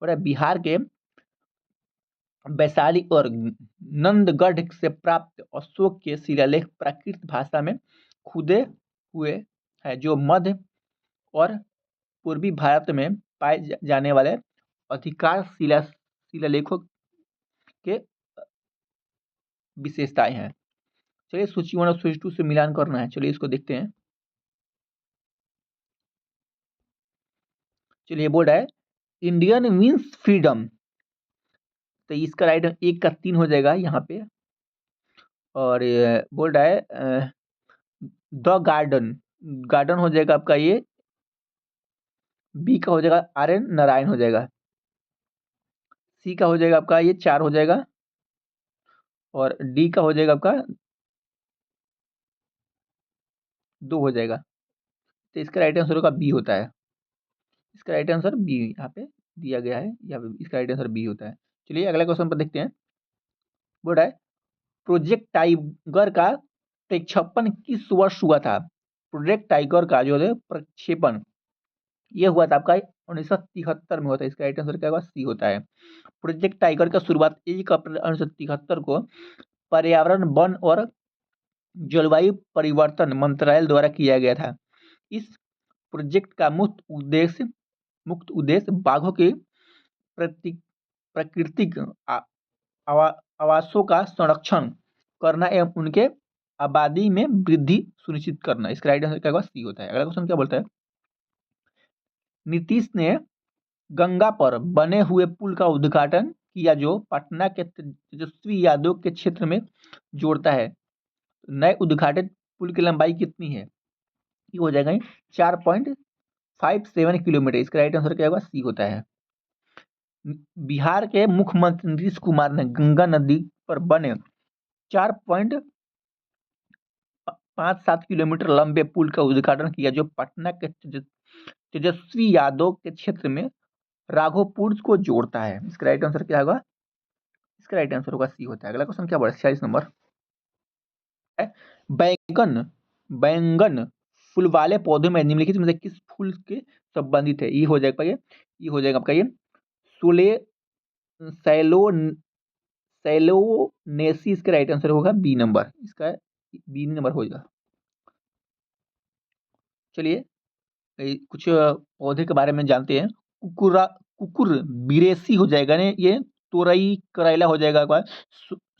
बिहार के वैशाली और नंदगढ़ से प्राप्त अशोक के शिलालेख प्राकृत भाषा में खुदे हुए हैं जो मध्य और पूर्वी भारत में पाए जाने वाले अधिकांश शिलालेखों के विशेषताएं हैं। चलिए सूची 1 और सूची 2 से मिलान करना है। चलिए इसको देखते हैं। चलिए बोल रहा है इंडियन मीन्स फ्रीडम, तो इसका राइट 1 का 3 हो जाएगा यहाँ पे। और बोल रहा है द गार्डन, गार्डन हो जाएगा आपका ये बी का हो जाएगा RN नारायण हो जाएगा। सी का हो जाएगा आपका ये 4 हो जाएगा और डी का हो जाएगा आपका 2 हो जाएगा। तो इसका राइट आंसर होगा बी होता है। इसका राइट आंसर बी यहाँ पे दिया गया है, यहाँ पे इसका राइट आंसर बी होता है। चलिए अगला क्वेश्चन पर देखते हैं। बोल रहा है प्रोजेक्ट टाइगर का प्रक्षेपण किस वर्ष हुआ था? प्रोजेक्ट टाइगर का जो है प्रक्षेपण ये हुआ था आपका 1973 में होता है। इसका राइट आंसर क्या होगा? सी होता है। प्रोजेक्ट टाइगर का शुरुआत 1 अप्रैल 1973 को पर्यावरण वन और जलवायु परिवर्तन मंत्रालय द्वारा किया गया था। इस प्रोजेक्ट का मुख्य उद्देश्य बाघों के प्राकृतिक आवासों का संरक्षण करना एवं उनके आबादी में वृद्धि सुनिश्चित करना। इसका राइट आंसर क्या होगा? सी होता है। अगला क्वेश्चन क्या बोलता है नीतीश ने गंगा पर बने हुए पुल का उद्घाटन किया जो पटना के तेजस्वी यादव के क्षेत्र में जोड़ता है। नए उद्घाटित पुल की लंबाई कितनी है? ये हो जाएगा 4.57 किलोमीटर। इसका राइट आंसर क्या होगा? सी होता है। बिहार के मुख्यमंत्री नीतीश कुमार ने गंगा नदी पर बने 4.57 किलोमीटर लंबे पुल का उद्घाटन किया जो पटना के तेजस्वी यादव के क्षेत्र में राघोपुर को जोड़ता है। इसका राइट आंसर क्या होगा? इसका राइट आंसर होगा सी होता है। अगला क्वेश्चन क्या बोला 46 नंबर बैंगन फूल वाले पौधे में निम्नलिखित में से किस फूल के संबंधित है? ये हो जाएगा ये हो जाएगा आपका ये सेलोनेसी इसका राइट आंसर होगा बी नंबर, इसका बी नंबर होगा। चलिए कुछ पौधे के बारे में जानते हैं। कुकुर बिरेसी हो जाएगा ने, ये तोरई करेला हो जाएगा,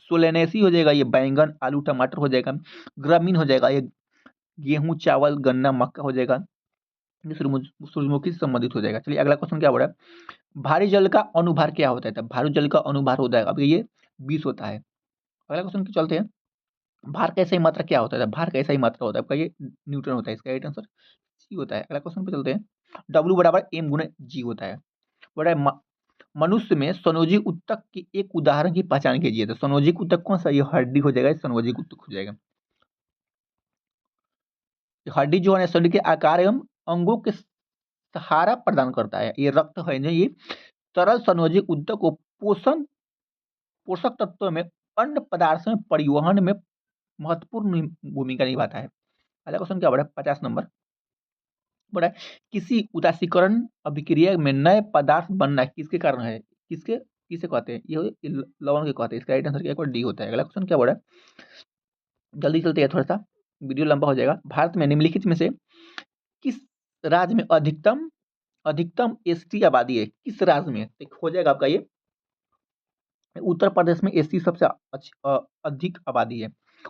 सोलेनेसी हो जाएगा, ये बैंगन आलू टमाटर हो जाएगा। ग्रामीण हो जाएगा, ये गेहूं चावल गन्ना मक्का हो जाएगा। ये सूरजमुखी से संबंधित हो जाएगा। चलिए अगला क्वेश्चन क्या बोला है, भारी जल का अनुभार क्या होता है? तो भारी जल का अनुभार होता है, अब ये 20 होता है। अगला क्वेश्चन की चलते हैं, भार का सही मात्रा क्या होता है? भार का सही मात्रा होता है आपका ये न्यूटन होता है, इसका राइट आंसर सी होता है। अगला क्वेश्चन पे चलते हैं, W बराबर m गुणे g होता है। बड़ा मनुष्य में संयोजी ऊतक की एक उदाहरण की पहचान कीजिए। तो संयोजी ऊतक कौन सा? ये हड्डी हो जाएगा, संयोजी ऊतक हो जाएगा। हड्डी जो है शरीर के आकार एवं अंगों के सहारा प्रदान करता है। ये रक्त है ना, ये तरल संयोजी ऊतक को पोषक तत्वों में अन्य पदार्थों में परिवहन में महत्वपूर्ण भूमिका निभाता है। अगला क्वेश्चन क्या बड़ा 50 नंबर बड़ा, किसी उदासीकरण अभिक्रिया में नए पदार्थ बनना किसके कारण है? किसके किसे कहते हैं? ये लवण के कहते हैं। इसका राइट आंसर क्या डी होता है। अगला क्वेश्चन क्या बड़ा, जल्दी चलते हैं, थोड़ा सा वीडियो लंबा हो जाएगा। भारत में निम्नलिखित में से किस राज्य में अधिकतम अधिकतम एसटी आबादी है? किस राज्य में? हो जाएगा आपका ये उत्तर प्रदेश में एसटी सबसे अधिक आबादी है।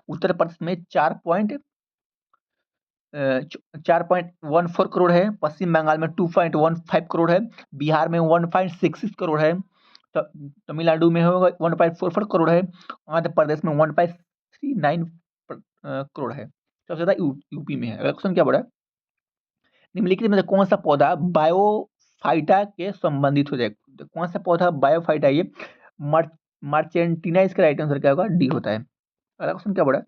उत्तर प्रदेश में 4.14 करोड़ है, पश्चिम बंगाल में 2.15 करोड़ है, बिहार में 1.66 करोड़ है, तमिलनाडु में होगा 1.44 करोड़ है, आंध्र प्रदेश में 1.39 करोड़ है। सबसे ज्यादा यूपी में है। अगला क्वेश्चन क्या बोला, निम्नलिखित में से कौन सा पौधा बायोफाइटा के संबंधित हो जाएगा? तो कौन सा पौधा बायोफाइटा? ये मार्चेंटिना, इसका राइट आंसर क्या होगा? डी होता है। अगला क्वेश्चन क्या बोला,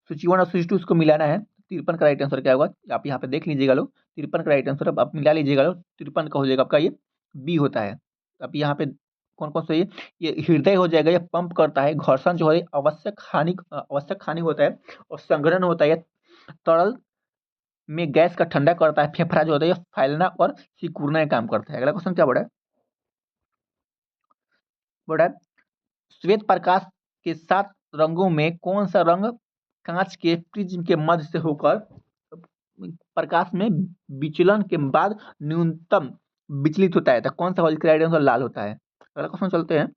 सूची 1 और सूची 2 इसको मिलाना है। 53 का राइट आंसर क्या होगा? आप यहाँ पे देख लीजिएगा लोग, 53 का राइट आंसर अब आप मिला लीजिएगा लोग, 53 का हो जाएगा आपका ये बी होता है। अब यहाँ पे कौन कौन सा ये हृदय हो जाएगा, ये पंप करता है, घर्षण जो है आवश्यक हानि होता है, और संघनन होता है, तरल में गैस का ठंडा करता है, फेफड़ा जो होता है ये फैलना और सिकुड़ना का काम करता है। अगला क्वेश्चन क्या बोला है, श्वेत प्रकाश के 7 रंगों में कौन सा रंग कांच के प्रिज्म के मध्य से होकर प्रकाश में विचलन के बाद न्यूनतम विचलित होता है? तो कौन सा राइट आंसर लाल होता है। अगला क्वेश्चन चलते हैं,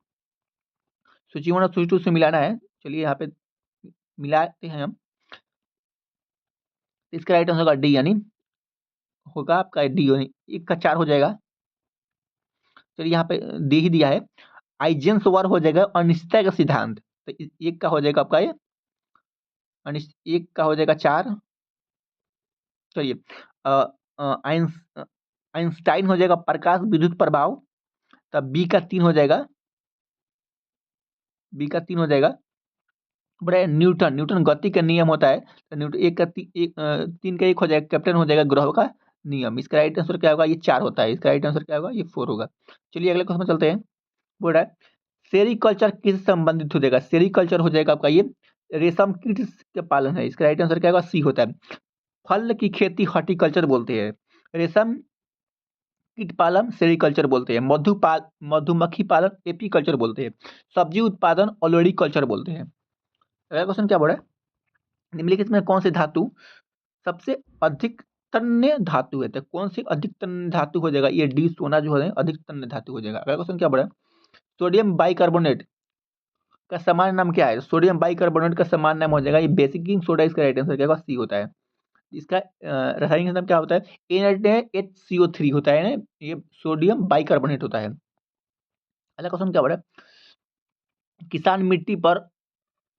सूची 1 और सूची 2 से मिलाना है। चलिए यहाँ पे मिलाते हैं हम। इसका राइट आंसर होगा डी, यानी होगा आपका डी, एक का 4 हो जाएगा। चलिए यहाँ पे दे ही दिया है, आइजेंसवर हो जाएगा अनिश्चितता का सिद्धांत। तो एक का हो जाएगा आपका ये एक का हो जाएगा 4। चलिए आइंस्टाइन हो जाएगा प्रकाश विद्युत प्रभाव, तब बी का 3 हो जाएगा, बी का 3 हो जाएगा। बड़ा न्यूटन गति का नियम होता है, तो न्यूटन एक का 3 का 1 हो जाएगा, कैप्टन हो जाएगा ग्रहों का नियम। इसका राइट आंसर क्या होगा? ये 4 होता है। इसका राइट आंसर क्या होगा? ये 4 होगा। चलिए अगले क्वेश्चन में चलते हैं। बोल रहा है सेरीकल्चर किससे संबंधित हो जाएगा? सेरीकल्चर हो जाएगा आपका ये रेशम कीट के पालन है। इसका राइट आंसर क्या होगा? सी होता है। फल की खेती हॉर्टिकल्चर बोलते हैं, रेशम कीट पालन सेरीकल्चर बोलते हैं, मधुमक्खी पालन एपीकल्चर बोलते हैं, सब्जी उत्पादन ओलोरीकल्चर बोलते हैं। अगला क्वेश्चन क्या बोला है, निम्नलिखित में कौन सी धातु सबसे अधिक तन्य धातु है? तो कौन सी अधिक तन्य धातु हो जाएगा? ये डी, सोना जो है अधिक तन्य धातु हो जाएगा। अगला क्वेश्चन क्या बोला है, सोडियम बाइकार्बोनेट का सामान्य नाम क्या है? सोडियम बाइकार्बोनेट का सामान्य नाम हो जाएगा ये बेसिकिंग सोडा। इसका राइट आंसर क्या होगा? सी होता है। इसका रासायनिक नाम क्या होता है? NaHCO3 होता है ना, ये सोडियम बाइकार्बोनेट होता है। अगला क्वेश्चन क्या बोला है, किसान मिट्टी पर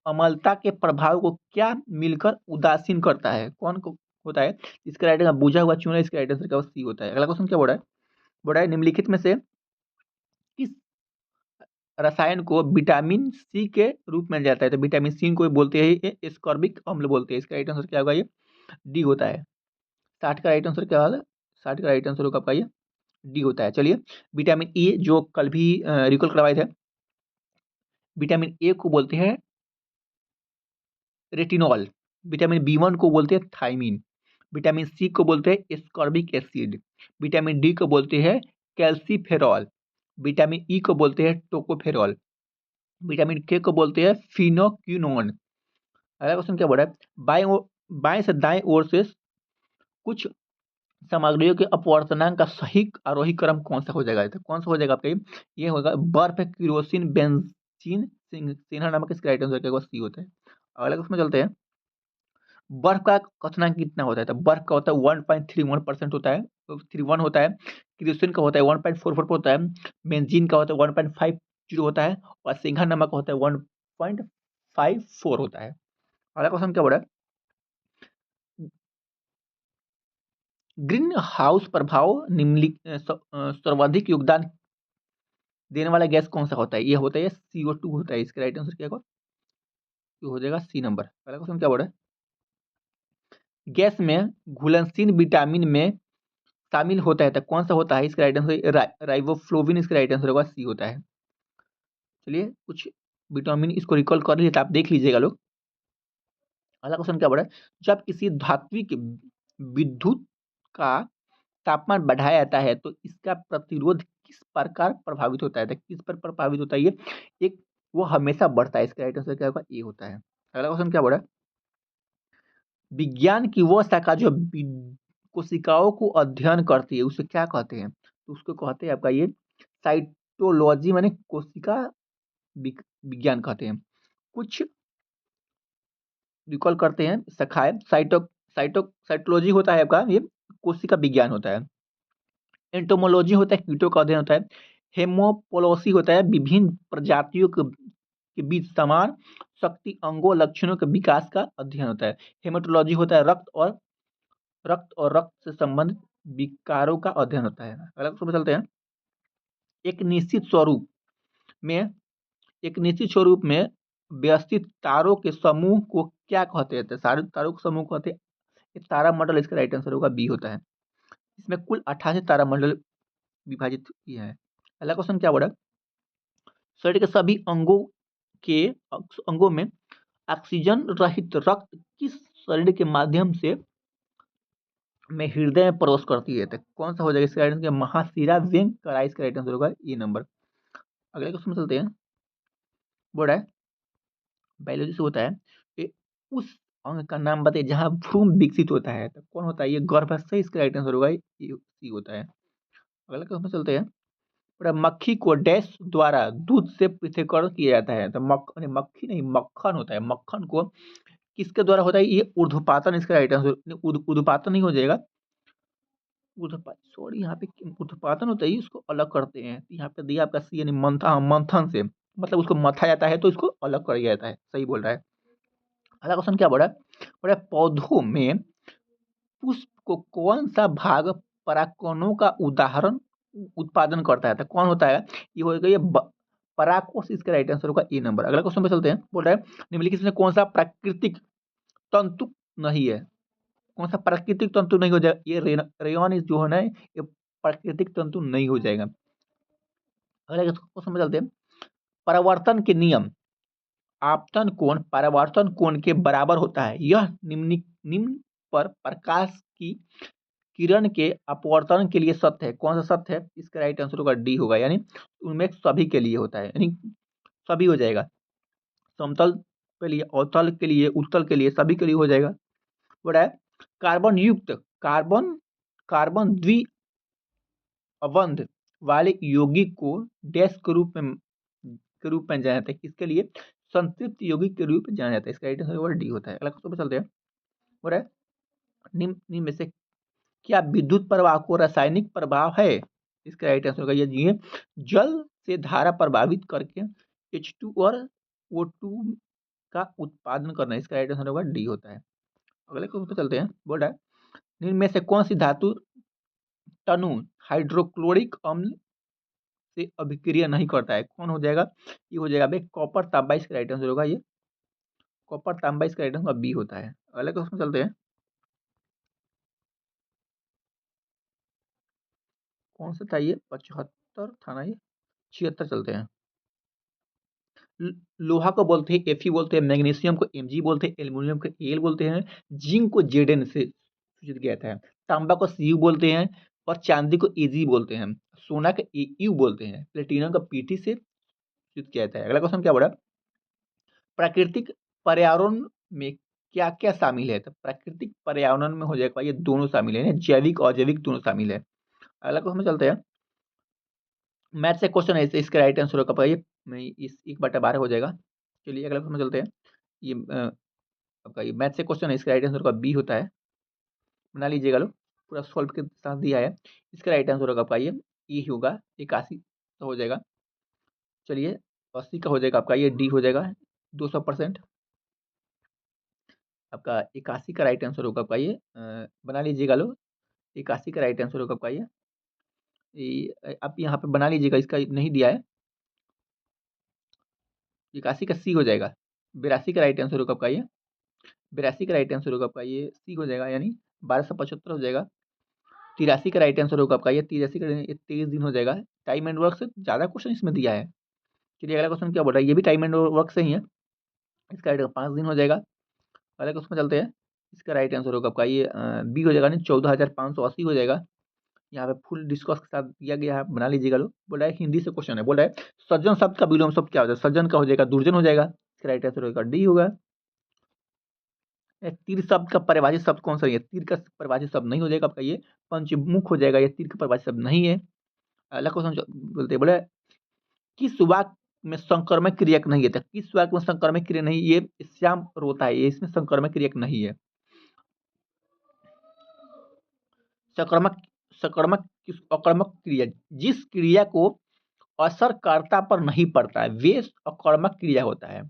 अम्लता के प्रभाव को क्या मिलकर उदासीन करता है? कौन को होता है? इसका राइट आंसर बुझा हुआ चूना, इसका राइट आंसर क्या होगा? सी होता है। अगला क्वेश्चन क्या बोला है, बोला है निम्नलिखित में से किस रसायन को विटामिन सी के रूप में जाता है? तो विटामिन सी को बोलते हैं एस्कॉर्बिक अम्ल बोलते हैं। इसका राइट आंसर क्या होगा? ये डी होता है। 60 का राइट आंसर क्या होगा? 60 का राइट आंसर होगा आपका ये डी होता है। चलिए विटामिन ए जो कल भी रिकॉल करवाए थे, विटामिन ए को बोलते हैं रेटिनॉल, विटामिन बी1 को बोलते हैं थायमिन, विटामिन सी को बोलते हैं एस्कॉर्बिक एसिड, विटामिन डी को बोलते हैं कैल्सीफेरॉल, विटामिन ई को बोलते हैं टोकोफेरॉल। विटामिन के को बोलते हैं फिनोक्विनोन। अगला क्वेश्चन क्या बोल रहा है, बाएं से दाएं ओर से कुछ सामग्रियों के अपवर्तनांक का सही आरोही क्रम कौन सा हो जाएगा, तो कौन सा हो जाएगा आपका ये होगा बर्फ, किरोसिन, बेंजीन, सिन्हा नमक। इसका राइट आंसर क्या होगा, सी होता है। अगला क्वेश्चन में चलते हैं, बर्फ का क्वथनांक कितना होता है, तो बर्फ का होता है 1.31% होता है, तो 31 होता है। किरोसिन का होता है 1.44 होता है। बेंजीन का होता है 1.50 होता है। और सिंघा नमक होता है 1.54 होता है। अगला क्वेश्चन क्या बोला, ग्रीन हाउस प्रभाव सर्वाधिक योगदान देने वाला गैस कौन सा होता है, ये होता है CO2 होता है। इसका राइट आंसर क्या होगा, ये हो जाएगा सी नंबर। पहला क्वेश्चन क्या बोला है, गैस में घुलनशील विटामिन में शामिल होता है तो कौन सा होता है, इसका राइट आंसर राइबोफ्लोविन। इसका राइट आंसर होगा सी होता है। चलिए कुछ विटामिन इसको रिकॉल कर लीजिए, तो आप देख लीजिएगा लोग। अगला क्वेश्चन क्या बोला है, जब किसी धात्विक विद्युत का तापमान बढ़ाया जाता है तो इसका प्रतिरोध किस प्रकार प्रभावित होता है, तो किस पर प्रभावित होता है ये, एक वो हमेशा बढ़ता है। इसका राइट आंसर क्या होगा, ए होता है। अगला क्वेश्चन क्या बोला है, विज्ञान की वो शाखा जो कोशिकाओं को अध्ययन करती है उसे क्या कहते हैं, तो उसको कहते हैं आपका ये साइटोलॉजी, माने कोशिका विज्ञान कहते हैं। कुछ रिकॉल करते हैं शाखाएं, साइटोलॉजी होता है आपका ये कोशिका विज्ञान होता है। एंटोमोलॉजी होता है कीटों का अध्ययन होता है। हेमोपोलोसी होता है विभिन्न प्रजातियों के बीच समान शक्ति अंगों लक्षणों के विकास का अध्ययन होता है। हेमेटोलॉजी होता है रक्त से संबंधित विकारों का अध्ययन होता है। अलग से चलते हैं, एक निश्चित स्वरूप में एक निश्चित स्वरूप में व्यवस्थित तारों के समूह को क्या कहते हैं, तो सारे तारों के समूह को कहते हैं तारा मंडल। इसका राइट आंसर होगा बी होता है। इसमें कुल 88 तारा मंडल विभाजित किए हैं। अगला क्वेश्चन क्या बोला, शरीर के सभी अंगों में ऑक्सीजन रहित रक्त किस शरीर के माध्यम से में हृदय में प्रवेश करती है, तो कौन सा हो जाएगा, इसका राइट आंसर महाशिरा वेंग करा। इसका राइट आंसर होगा ए नंबर। अगले क्वेश्चन में चलते हैं, बोल रहा है बायोलॉजी से होता है कि उस अंग का नाम बताइए जहां भ्रूण विकसित होता है, तो कौन होता है, ये गर्भाशय। इसका राइट आंसर होगा सी होता है। अगला क्वेश्चन में चलते हैं, मक्खी को डैश द्वारा दूध से पृथक्करण किया जाता है, तो मक्खी नहीं मक्खन होता है। मक्खन को किसके द्वारा होता है, ये ऊर्ध्वपातन। इसका राइट आंसर ऊर्ध्वपातन नहीं हो जाएगा, सॉरी यहाँ पे ऊर्ध्वपातन होता है, उसको अलग करते हैं। यहाँ पे दिया आपका सी यानी मंथन से, मतलब उसको मथा जाता है तो इसको अलग कर दिया जाता है। सही बोल रहा है। अगला क्वेश्चन क्या बोला, पौधों में पुष्प को कौन सा भाग परागकणों का उदाहरण उत्पादन करता है, तो कौन होता है, ये होगा ये परागकोश। इसका राइट आंसर होगा ए नंबर। अगला क्वेश्चन पे चलते हैं, बोल रहा है निम्नलिखित में कौन सा प्राकृतिक तंतु नहीं है, कौन सा प्राकृतिक तंतु नहीं हो जाएगा, ये रेयन जो है ना ये प्राकृतिक तंतु नहीं हो जाएगा। अगला क्वेश्चन पे चलते हैं, परावर्तन के नियम आपतन कोण परावर्तन कोण के बराबर होता है, यह निम्न पर प्रकाश की किरण के अपवर्तन के लिए सत्य है। कौन सा सत्य है, इसका राइट आंसर होगा डी होगा, यानी उनमें सभी के लिए होता है, यानी सभी हो जाएगा। समतल के लिए, अवतल के लिए, उत्तल के लिए, सभी के लिए हो जाएगा। बड़ा है कार्बन युक्त कार्बन कार्बन द्विअवंध वाले यौगिक को डैश के रूप में जाना जाता है, किसके लिए, संतृप्त यौगिक के रूप में जाना जाता है। इसका राइट आंसर डी होता है। अगला क्वेश्चन पे चलते हैं, बड़ा है निम्न में से क्या विद्युत प्रवाह को रासायनिक प्रभाव है, इसका राइट आंसर होगा ये जल से धारा प्रभावित करके H2 और O2 का उत्पादन करना। इसका राइट आंसर होगा डी होता है। अगले क्वेश्चन पे चलते हैं, बोल रहा है निम्न में से कौन सी धातु तनु हाइड्रोक्लोरिक अम्ल से अभिक्रिया नहीं करता है, कौन हो जाएगा, ये हो जाएगा भाई कॉपर तांबा। इसका राइट आंसर होगा ये कॉपर तांबा। इसका राइट आंसर बी होता है। अगले क्वेश्चन चलते हैं, कौन सा था ये 75 था ना, ये 76 चलते हैं। लोहा को बोलते हैं Fe बोलते हैं, मैग्नीशियम को Mg बोलते हैं, एल्यूमिनियम को Al बोलते हैं, जिंक को Zn से सूचित किया जाता है, तांबा को Cu बोलते हैं और चांदी को Ag बोलते हैं, सोना को Au बोलते हैं, प्लेटिनम को Pt से प्रस्तुत किया जाता है। अगला क्वेश्चन क्या बोला, प्राकृतिक पर्यावरण में क्या क्या शामिल है? तो प्राकृतिक पर्यावरण में हो जाएगा ये दोनों शामिल है, जैविक और अजैविक दोनों शामिल है। अगला क्वेश्चन में चलते हैं, मैथ से क्वेश्चन है, इसका राइट आंसर होगा ये इस 1/12 हो जाएगा। चलिए अगला क्वेश्चन में चलते हैं, ये आपका ये मैथ से क्वेश्चन है, इसका राइट आंसर का बी होता है, बना लीजिएगा लोग, पूरा सॉल्व के साथ दिया है। इसका राइट आंसर होगा आपका ये ई होगा, 81 तो हो जाएगा। चलिए 80 का हो जाएगा आपका ये डी हो जाएगा 200%। आपका 81 का राइट आंसर होगा आपका ये बना लीजिएगा लोग, 81 का राइट आंसर होगा आपका आप यहाँ पे बना लीजिएगा, इसका नहीं दिया है, 81 का सी हो जाएगा। 82 का राइट आंसर होगा आपका ये, 82 का राइट आंसर होगा आपका ये सी हो जाएगा, यानी 1275 हो जाएगा। 83 का राइट आंसर होगा आपका ये 83 का 23 दिन हो जाएगा। टाइम एंड वर्क से ज़्यादा क्वेश्चन इसमें दिया है। चलिए अगला क्वेश्चन क्या बोल रहा है, ये भी टाइम एंड वर्क से ही है, इसका राइट 5 दिन हो जाएगा। अगला क्वेश्चन में चलते हैं, इसका राइट आंसर होगा आपका ये बी हो जाएगा, नहीं 14,580 हो जाएगा। यहाँ पे फुल डिस्कस के साथ दिया गया है, बना लीजिएगा लोग। बोला है हिंदी से क्वेश्चन है, बोला है सज्जन शब्द का विलोम शब्द क्या हो जाएगा? सज्जन का हो जाएगा दुर्जन हो जाएगा, इसका राइट आंसर होगा डी होगा। तीर शब्द का परिभाषित शब्द कौन सा है? तीर का परिभाषित शब्द नहीं हो जाएगा आपका ये पंचमुख हो जाएगा, ये तीर का परिभाषित शब्द नहीं है। अगला क्वेश्चन बोलते हैं, बोले किस वाक्य में संक्रमक क्रियक नहीं है? तो किस वाक्य में संक्रमक क्रिया नहीं? ये श्याम रोता है, ये इसमें संक्रमक क्रियक नहीं है। संक्रमक संक्रमक अकर्मक क्रिया, जिस क्रिया को असरकर्ता पर नहीं पड़ता है वे अकर्मक क्रिया होता है।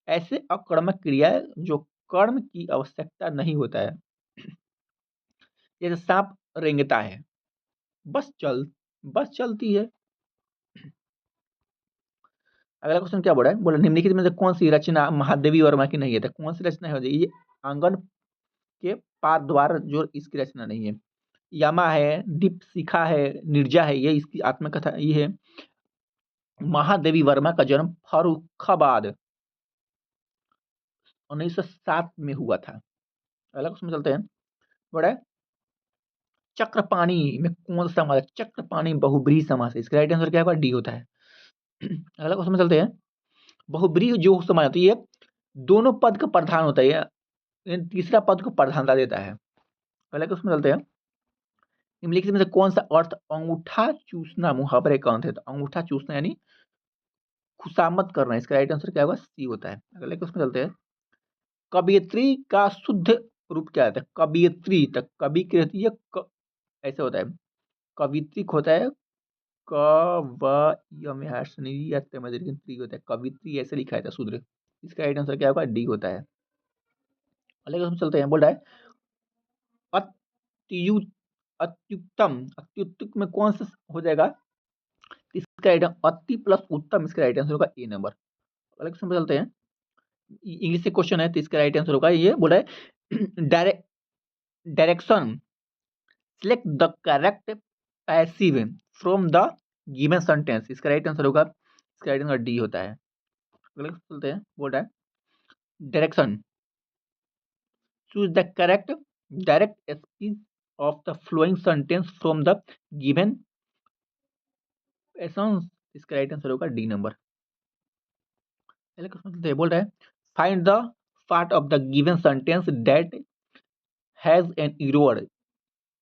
ऐसे अकर्मक क्रिया जो कर्म की आवश्यकता नहीं होता है, जैसे सांप रेंगता है, बस चलती है। अगला क्वेश्चन क्या बोला है, बोला निम्नलिखित में से कौन सी रचना महादेवी वर्मा की नहीं है? तो कौन सी रचना है ये आंगन के पार द्वार जो इसकी रचना नहीं है। यामा है, दीपशिखा है, निर्जा है, ये इसकी आत्मकथा ये है। महादेवी वर्मा का जन्म फर्रुखाबाद 1907 में हुआ था। अगला क्वेश्चन चलते हैं, बोला है चक्रपाणी में कौन सा समास है? चक्रपाणी बहुब्रीहि समास है, इसका राइट आंसर क्या होगा? डी होता है। अगला क्वेश्चन में चलते हैं, बहुब्रीहि जो समास होती है दोनों पद का प्रधान होता है, तीसरा पद को प्रधानता देता है। अगला क्वेश्चन में चलते हैं, निम्नलिखित में से कौन सा अर्थ अंगूठा चूसना मुहावरे का अंत है? तो अंगूठा चूसना यानी खुशामद करना, इसका राइट आंसर क्या होगा? सी होता है। अगले क्वेश्चन में चलते हैं, कवियत्री का शुद्ध रूप क्या होता है? कवियत्री तक कवि की रहती है ऐसे होता है, कवित्रिक होता है त्री होता है, कवित्री ऐसे लिखा है शूद्र, इसका राइट आंसर क्या होगा? डी होता है। अगले क्वेश्चन चलते हैं, बोल रहा है अत्युत्तम, अत्युत्तम में कौन सा हो जाएगा? इसका राइट अति प्लस उत्तम, इसका राइट आंसर होगा ए नंबर। अगले क्वेश्चन पे चलते हैं, इंग्लिश से क्वेश्चन है तो इसका राइट आंसर होगा ये, बोला है direction select the correct passive from the given sentence, इसका राइट आंसर होगा, इसका राइट आंसर डी होता है। अगले चलते हैं, बोल रहा है direction choose the correct direct speech of the flowing sentence from the given essence, इसका राइट आंसर होगा डी नंबर। पहले क्वेश्चन बोल रहा है find the part of the given sentence that has an error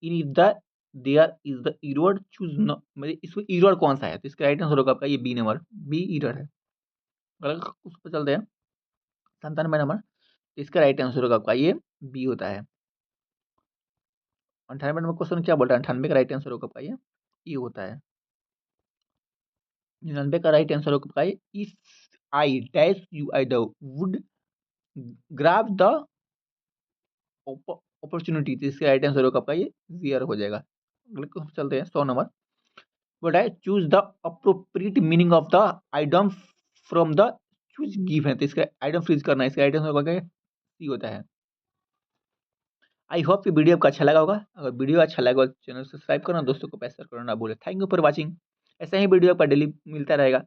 in the there is the error choose मतलब इसमें ईरोड कौन सा है? तो इसका राइट आंसर होगा आपका ये बी नंबर, बी ईरोड है। अगर उस पर चलते हैं 97 नंबर, इसका राइट आंसर होगा आपका ये बी होता है। 98 नंबर क्वेश्चन क्या बोल रहा है? 98 का राइट आंसर होगा आपका ये ई होता है। 99 का राइट आंसर होगा आपका if I dash you I the wood grab the opportunity, तो इसका राइट आंसर होगा आपका ये वियर हो जाएगा। अगले क्वेश्चन चलते हैं 100 नंबर, बोल रहा है choose the appropriate meaning of the item from the choose give है, तो इसका आइटम फ्रीज करना है, इसका राइट आंसर होगा सी होता है। आई होप कि वीडियो आपको अच्छा लगा होगा। अगर वीडियो अच्छा लगा तो चैनल सब्सक्राइब करना, दोस्तों को पैसा करना ना भूले। Thank you for watching. ऐसा ही वीडियो आपका डेली मिलता रहेगा।